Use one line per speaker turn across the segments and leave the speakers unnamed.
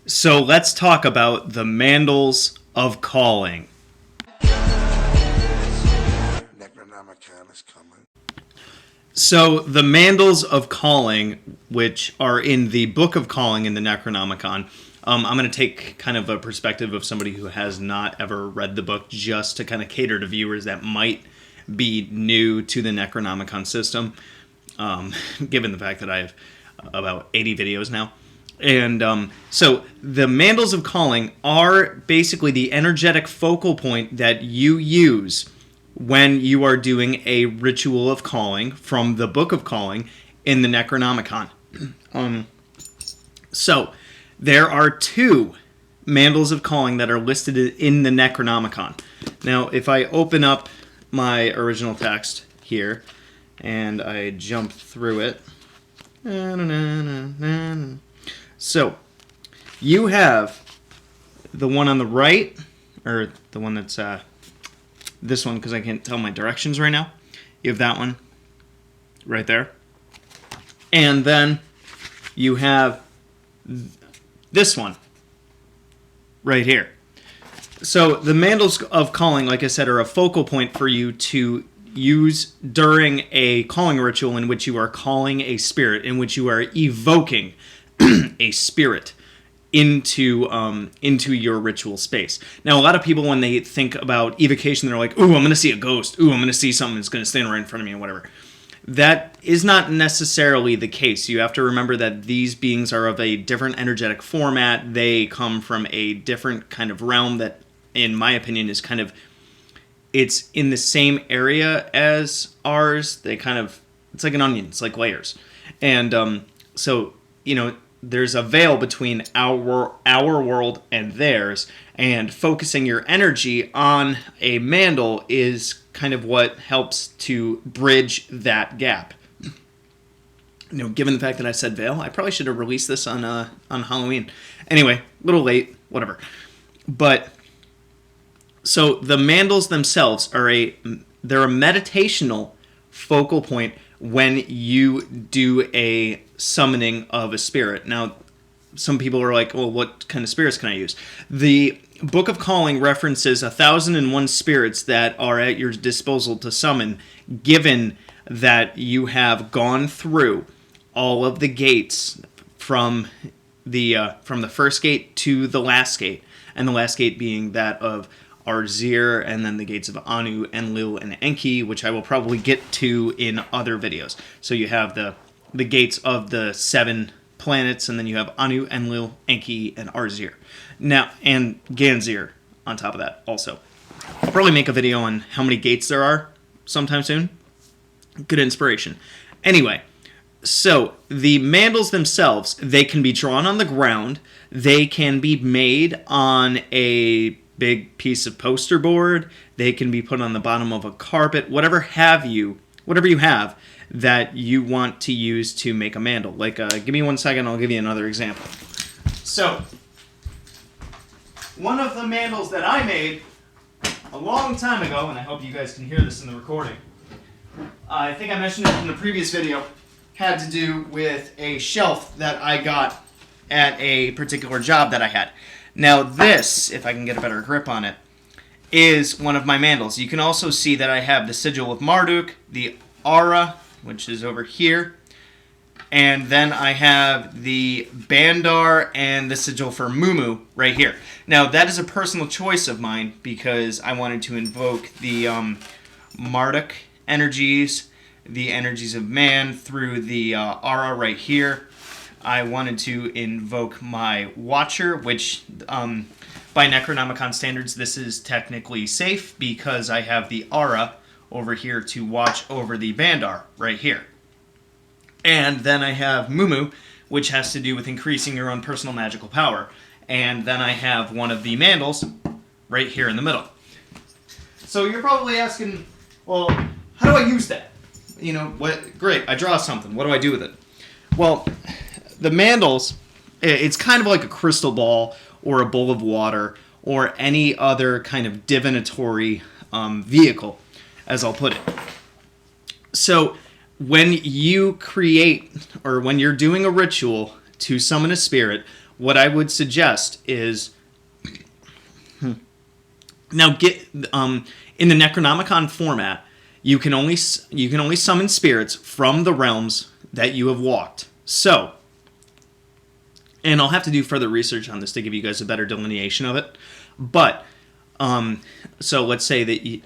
So let's talk about the Mandals of Calling.
Necronomicon is coming.
So the Mandals of Calling, which are in the Book of Calling in the Necronomicon, I'm going to take kind of a perspective of somebody who has not ever read the book, just to kind of cater to viewers that might be new to the Necronomicon system, given the fact that I have about 80 videos now. And so the Mandals of Calling are basically the energetic focal point that you use when you are doing a ritual of calling from the Book of Calling in the Necronomicon. So there are two Mandals of Calling that are listed in the Necronomicon. Now, if I open up my original text here and I jump through it, so you have the one on the right, or the one that's this one, because I can't tell my directions right now. You have that one right there. And then you have this one right here. So the Mandals of Calling, like I said, are a focal point for you to use during a calling ritual in which you are calling a spirit, in which you are evoking a spirit into your ritual space. Now, a lot of people, when they think about evocation, they're like, ooh, I'm going to see a ghost. Ooh, I'm going to see something that's going to stand right in front of me or whatever. That is not necessarily the case. You have to remember that these beings are of a different energetic format. They come from a different kind of realm that, in my opinion, is kind of, it's in the same area as ours. It's like an onion. It's like layers. And so, there's a veil between our world and theirs, and focusing your energy on a mandal is kind of what helps to bridge that gap. Given the fact that I said veil, I probably should have released this on Halloween. Anyway, a little late, whatever. But so the mandals themselves they're a meditational focal point when you do a summoning of a spirit. Now, some people are like, well, what kind of spirits can I use? The Book of Calling references 1,001 spirits that are at your disposal to summon, given that you have gone through all of the gates from the first gate to the last gate, and the last gate being that of Arzir, and then the gates of Anu, Enlil, and Enki, which I will probably get to in other videos. So you have the gates of the 7 planets, and then you have Anu, Enlil, Enki, and Arzir. Now, and Ganzir on top of that also. I'll probably make a video on how many gates there are sometime soon. Good inspiration. Anyway, so the mandals themselves, they can be drawn on the ground. They can be made on a big piece of poster board. They can be put on the bottom of a carpet, whatever you have that you want to use to make a mandal. Like, give me 1 second, I'll give you another example. So, one of the mandals that I made a long time ago, and I hope you guys can hear this in the recording, I think I mentioned it in the previous video, had to do with a shelf that I got at a particular job that I had. Now this, if I can get a better grip on it, is one of my mandals. You can also see that I have the Sigil of Marduk, the Aura, which is over here, and then I have the Bandar and the Sigil for Mumu right here. Now that is a personal choice of mine because I wanted to invoke the Marduk energies, the energies of man through the Aura right here. I wanted to invoke my Watcher, which by Necronomicon standards, this is technically safe because I have the Aura over here to watch over the Bandar right here. And then I have Mumu, which has to do with increasing your own personal magical power. And then I have one of the mandals right here in the middle. So you're probably asking, well, how do I use that? Great, I draw something. What do I do with it? Well, the mandals, it's kind of like a crystal ball or a bowl of water or any other kind of divinatory vehicle, as I'll put it. So when you create, or when you're doing a ritual to summon a spirit, what I would suggest is now get in the Necronomicon format. You can only summon spirits from the realms that you have walked. So, and I'll have to do further research on this to give you guys a better delineation of it. But so let's say that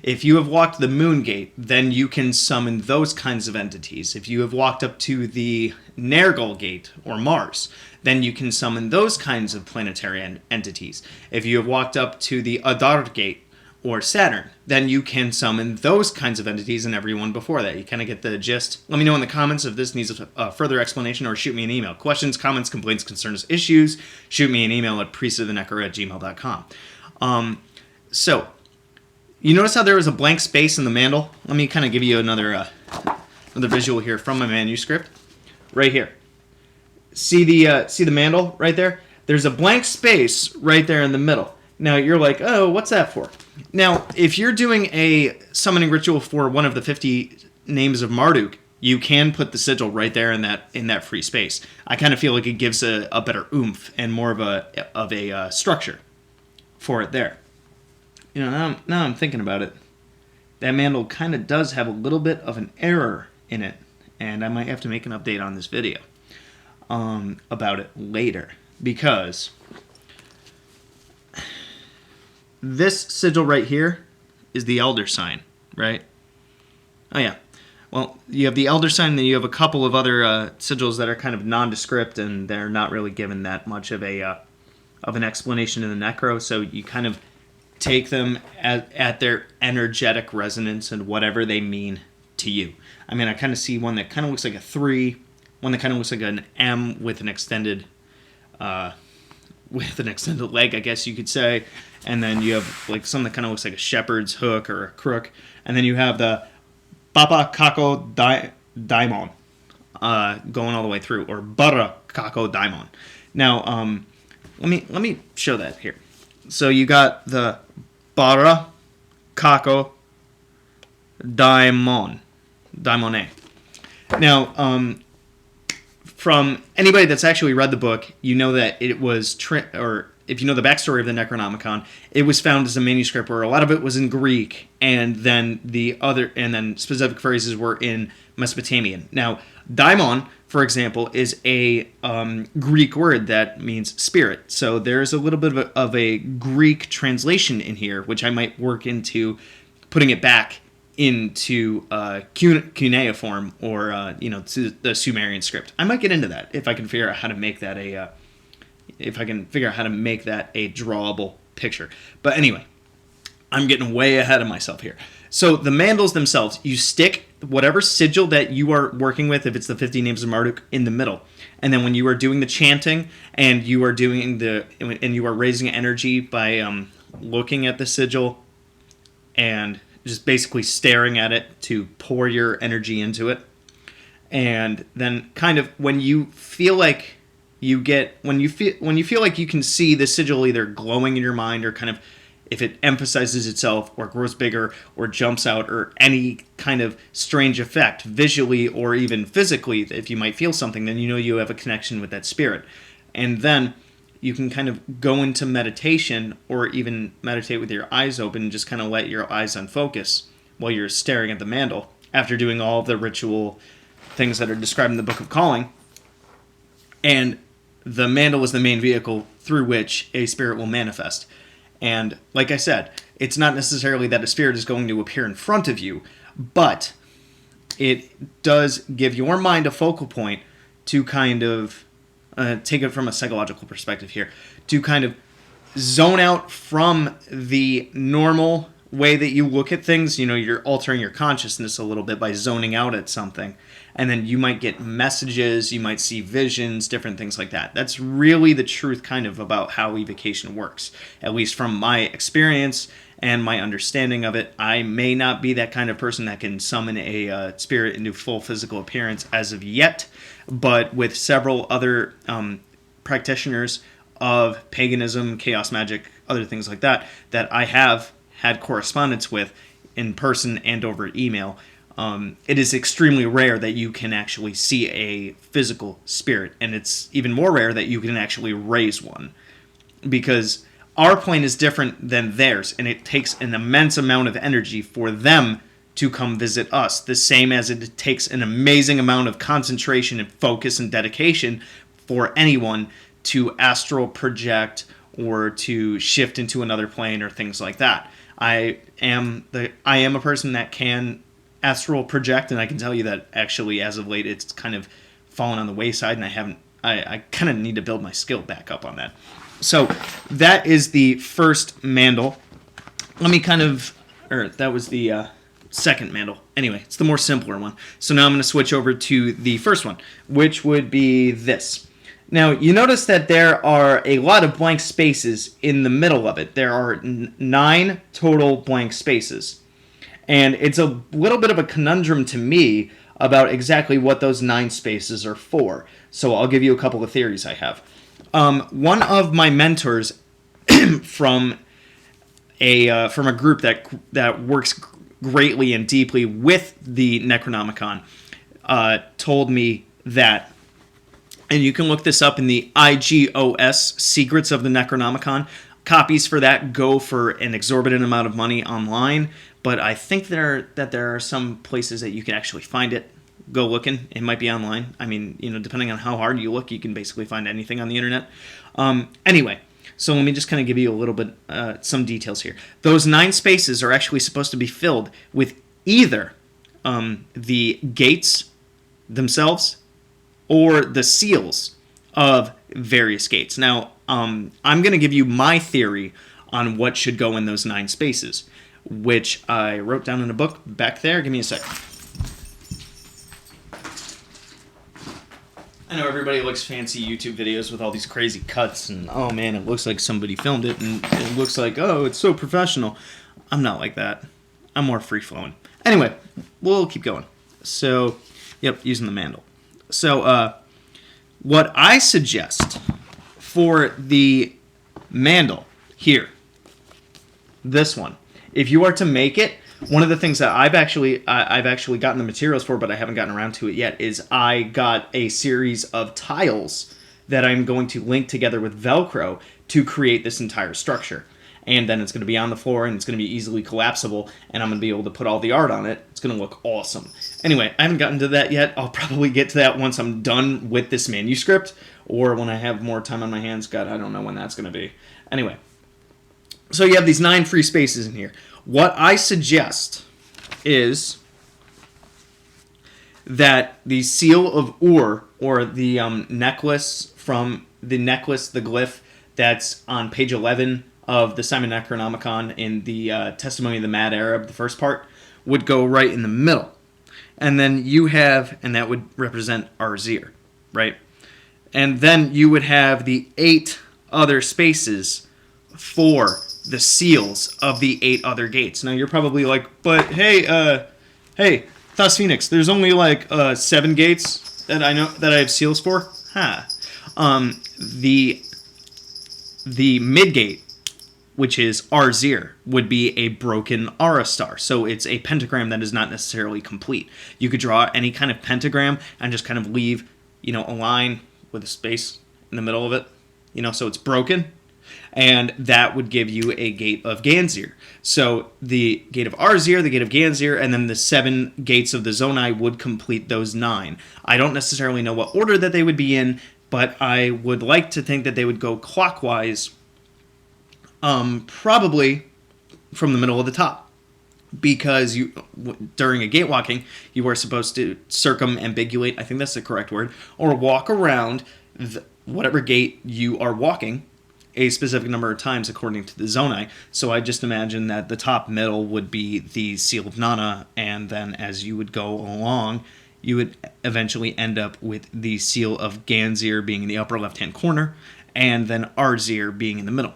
if you have walked the Moon Gate, then you can summon those kinds of entities. If you have walked up to the Nergal Gate or Mars, then you can summon those kinds of planetary entities. If you have walked up to the Adar Gate or Saturn, then you can summon those kinds of entities and everyone before that. You kind of get the gist. Let me know in the comments if this needs a further explanation, or shoot me an email. Questions, comments, complaints, concerns, issues, shoot me an email at priestofthenecro@gmail.com. So, you notice how there was a blank space in the mandal? Let me kind of give you another visual here from my manuscript. Right here. See the mandal right there? There's a blank space right there in the middle. Now, you're like, oh, what's that for? Now, if you're doing a summoning ritual for one of the 50 names of Marduk, you can put the sigil right there in that free space. I kind of feel like it gives a better oomph and more of a structure for it there. Now I'm thinking about it. That mandal kind of does have a little bit of an error in it, and I might have to make an update on this video about it later, because this sigil right here is the elder sign, right? Oh yeah. Well, you have the elder sign, and then you have a couple of other sigils that are kind of nondescript, and they're not really given that much of an explanation in the necro. So you kind of take them at their energetic resonance and whatever they mean to you. I mean, I kind of see one that kind of looks like a 3, one that kind of looks like an M with an extended leg, I guess you could say. And then you have like some that kind of looks like a shepherd's hook or a crook. And then you have the Papa Kako Daimon going all the way through, or Bara Kako Daimon. Now, let me show that here. So you got the Bara Kako Daimone. Now, from anybody that's actually read the book, you know that it was, or if you know the backstory of the Necronomicon, it was found as a manuscript where a lot of it was in Greek, and then specific phrases were in Mesopotamian. Now, daimon, for example, is a Greek word that means spirit. So there's a little bit of a Greek translation in here, which I might work into putting it back into cuneiform, or to the Sumerian script. I might get into that if I can figure out how to make that a drawable picture. But anyway, I'm getting way ahead of myself here. So the mandals themselves, you stick whatever sigil that you are working with, if it's the 50 names of Marduk, in the middle. And then when you are doing the chanting and you are raising energy by looking at the sigil and just basically staring at it to pour your energy into it. And then kind of when you feel like you feel like you can see the sigil either glowing in your mind, or kind of if it emphasizes itself or grows bigger or jumps out, or any kind of strange effect visually or even physically, if you might feel something, then you know you have a connection with that spirit. And then you can kind of go into meditation, or even meditate with your eyes open and just kind of let your eyes unfocus while you're staring at the mandal after doing all of the ritual things that are described in the Book of Calling. And the mandal is the main vehicle through which a spirit will manifest. And like I said, it's not necessarily that a spirit is going to appear in front of you, but it does give your mind a focal point to kind of take it from a psychological perspective here, to kind of zone out from the normal way that you look at things. You're altering your consciousness a little bit by zoning out at something. And then you might get messages, you might see visions, different things like that. That's really the truth kind of about how evocation works. At least from my experience and my understanding of it, I may not be that kind of person that can summon a spirit into full physical appearance as of yet, but with several other practitioners of paganism, chaos magic, other things like that, that I have had correspondence with in person and over email, It is extremely rare that you can actually see a physical spirit, and it's even more rare that you can actually raise one, because our plane is different than theirs, and it takes an immense amount of energy for them to come visit us, the same as it takes an amazing amount of concentration and focus and dedication for anyone to astral project or to shift into another plane or things like that. I am a person that can astral project, and I can tell you that actually as of late it's kind of fallen on the wayside, and I kind of need to build my skill back up on that. So that is the first mandal. That was the second mandal. Anyway, it's the more simpler one. So now I'm going to switch over to the first one, which would be this. Now, you notice that there are a lot of blank spaces in the middle of it. There are 9 total blank spaces. And it's a little bit of a conundrum to me about exactly what those 9 spaces are for. So I'll give you a couple of theories I have. One of my mentors from a group that works greatly and deeply with the Necronomicon told me that, and you can look this up in the IGOS, Secrets of the Necronomicon. Copies for that go for an exorbitant amount of money online, but I think that there are some places that you can actually find it. Go looking. It might be online. I mean, depending on how hard you look, you can basically find anything on the internet. Anyway, so let me just kind of give you a little bit, some details here. Those 9 spaces are actually supposed to be filled with either the gates themselves or the seals of various gates. Now, I'm going to give you my theory on what should go in those 9 spaces, which I wrote down in a book back there. Give me a second. I know everybody looks fancy YouTube videos with all these crazy cuts, and oh man, it looks like somebody filmed it, and it looks like, oh, it's so professional. I'm not like that. I'm more free-flowing. Anyway, we'll keep going. So, yep, using the mandal. So, what I suggest for the mandal here, this one, if you are to make it, one of the things that I've actually gotten the materials for, but I haven't gotten around to it yet, is I got a series of tiles that I'm going to link together with Velcro to create this entire structure. And then it's going to be on the floor, and it's going to be easily collapsible, and I'm going to be able to put all the art on it. It's going to look awesome. Anyway, I haven't gotten to that yet. I'll probably get to that once I'm done with this manuscript, or when I have more time on my hands. God, I don't know when that's going to be. Anyway, so you have these 9 free spaces in here. What I suggest is that the seal of Ur, or the necklace from the glyph that's on page 11 of the Simon Necronomicon in the Testimony of the Mad Arab, the first part, would go right in the middle. And then you have, and that would represent Arzir, right? And then you would have the 8 other spaces for the seals of the 8 other gates. Now you're probably like, but hey, Thus Phoenix, there's only like 7 gates that I know that I have seals for. The mid gate, which is Arzir, would be a broken Aura star. So it's a pentagram that is not necessarily complete. You could draw any kind of pentagram and just kind of leave, a line with a space in the middle of it, so it's broken. And that would give you a gate of Ganzir. So the gate of Arzir, the gate of Ganzir, and then the 7 gates of the Zonai would complete those 9. I don't necessarily know what order that they would be in, but I would like to think that they would go clockwise, probably from the middle of the top. Because during a gate walking, you are supposed to circumambulate, I think that's the correct word, or walk around whatever gate you are walking a specific number of times according to the Zonai. So I just imagine that the top middle would be the Seal of Nana, and then as you would go along, you would eventually end up with the Seal of Ganzir being in the upper left-hand corner, and then Arzir being in the middle.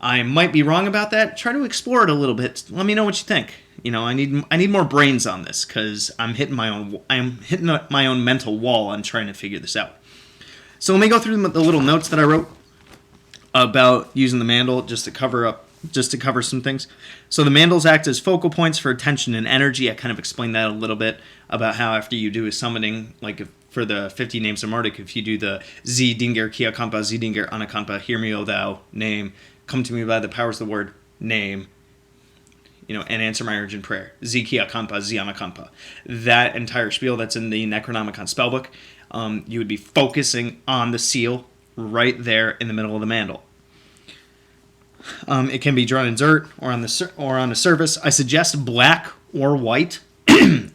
I might be wrong about that. Try to explore it a little bit. Let me know what you think. I need more brains on this, because I'm hitting my own mental wall on trying to figure this out. So let me go through the little notes that I wrote about using the mandal just to cover up just to cover some things. So the mandals act as focal points for attention and energy. I kind of explained that a little bit about how after you do a summoning, like for the 50 names of Marduk, if you do the Z Dingir Kia Kampa, Z Dingir Anakampa, hear me, O thou, name, come to me by the powers of the word, name, and answer my urgent prayer. Z Kia Kampa, Z Anakampa. That entire spiel that's in the Necronomicon spellbook, you would be focusing on the seal right there in the middle of the mandal. It can be drawn in dirt or on a surface. I suggest black or white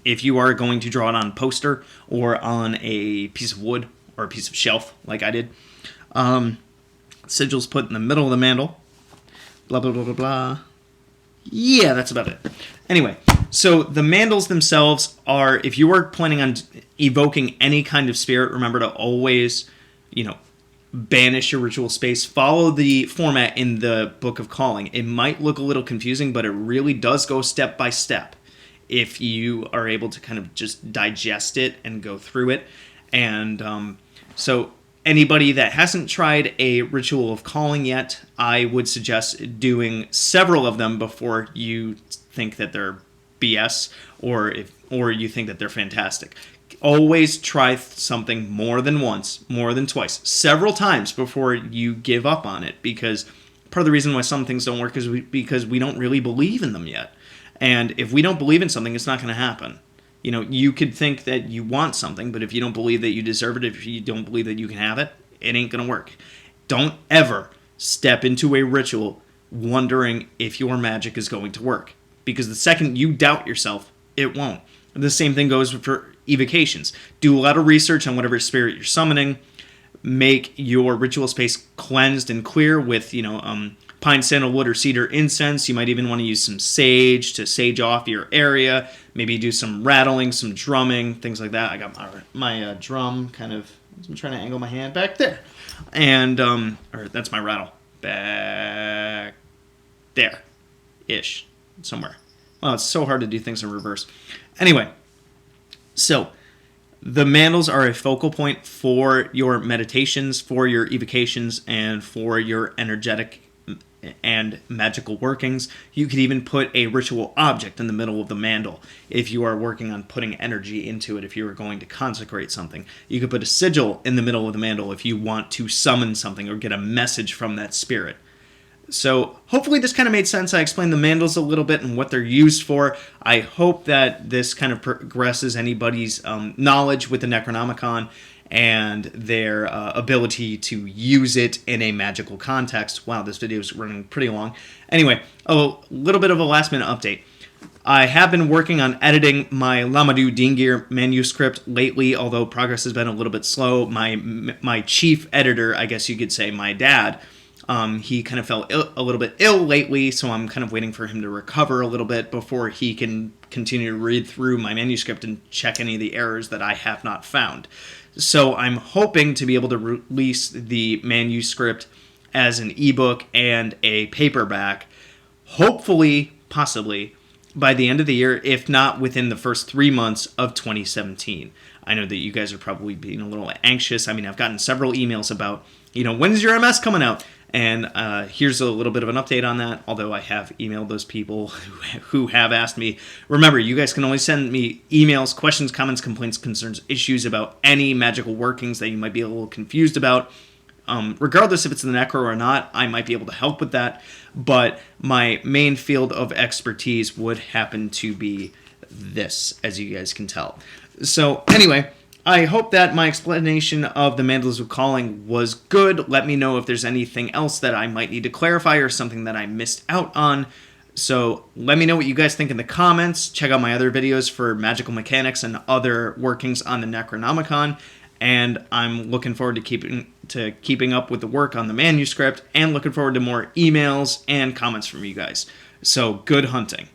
if you are going to draw it on a poster or on a piece of wood or a piece of shelf like I did. Sigils put in the middle of the mandal. Blah, blah, blah, blah, blah. Yeah, that's about it. Anyway, so the mandals themselves are, if you are planning on evoking any kind of spirit, remember to always, banish your ritual space. Follow the format in the Book of Calling. It might look a little confusing, but it really does go step by step if you are able to kind of just digest it and go through it. And so anybody that hasn't tried a ritual of calling yet, I would suggest doing several of them before you think that they're BS or you think that they're fantastic. Always try something more than once, more than twice, several times before you give up on it, because part of the reason why some things don't work is because we don't really believe in them yet. And if we don't believe in something, it's not going to happen. You could think that you want something, but if you don't believe that you deserve it, if you don't believe that you can have it, it ain't going to work. Don't ever step into a ritual wondering if your magic is going to work, because the second you doubt yourself, it won't. The same thing goes for evocations. Do a lot of research on whatever spirit you're summoning. Make your ritual space cleansed and clear with, pine, sandalwood, or cedar incense. You might even want to use some sage to sage off your area. Maybe do some rattling, some drumming, things like that. I got my drum kind of, I'm trying to angle my hand back there. And, or that's my rattle. Back there-ish, somewhere. Well, it's so hard to do things in reverse. Anyway, so the mandals are a focal point for your meditations, for your evocations, and for your energetic and magical workings. You could even put a ritual object in the middle of the mandal if you are working on putting energy into it. If you are going to consecrate something, you could put a sigil in the middle of the mandal if you want to summon something or get a message from that spirit. So hopefully this kind of made sense. I explained the mandals a little bit and what they're used for. I hope that this kind of progresses anybody's knowledge with the Necronomicon and their ability to use it in a magical context. Wow, this video is running pretty long. Anyway, a little bit of a last-minute update. I have been working on editing my Lamadou Dingir manuscript lately, although progress has been a little bit slow. My chief editor, I guess you could say, my dad, he kind of fell a little bit ill lately, so I'm kind of waiting for him to recover a little bit before he can continue to read through my manuscript and check any of the errors that I have not found. So I'm hoping to be able to release the manuscript as an ebook and a paperback, hopefully, possibly, by the end of the year, if not within the first 3 months of 2017. I know that you guys are probably being a little anxious. I mean, I've gotten several emails about, when's your MS coming out? And here's a little bit of an update on that, although I have emailed those people who have asked me. Remember, you guys can only send me emails, questions, comments, complaints, concerns, issues about any magical workings that you might be a little confused about. Regardless if it's the necro or not, I might be able to help with that. But my main field of expertise would happen to be this, as you guys can tell. So anyway, I hope that my explanation of the Mandals of Calling was good. Let me know if there's anything else that I might need to clarify or something that I missed out on. So let me know what you guys think in the comments. Check out my other videos for magical mechanics and other workings on the Necronomicon. And I'm looking forward to keeping up with the work on the manuscript and looking forward to more emails and comments from you guys. So good hunting.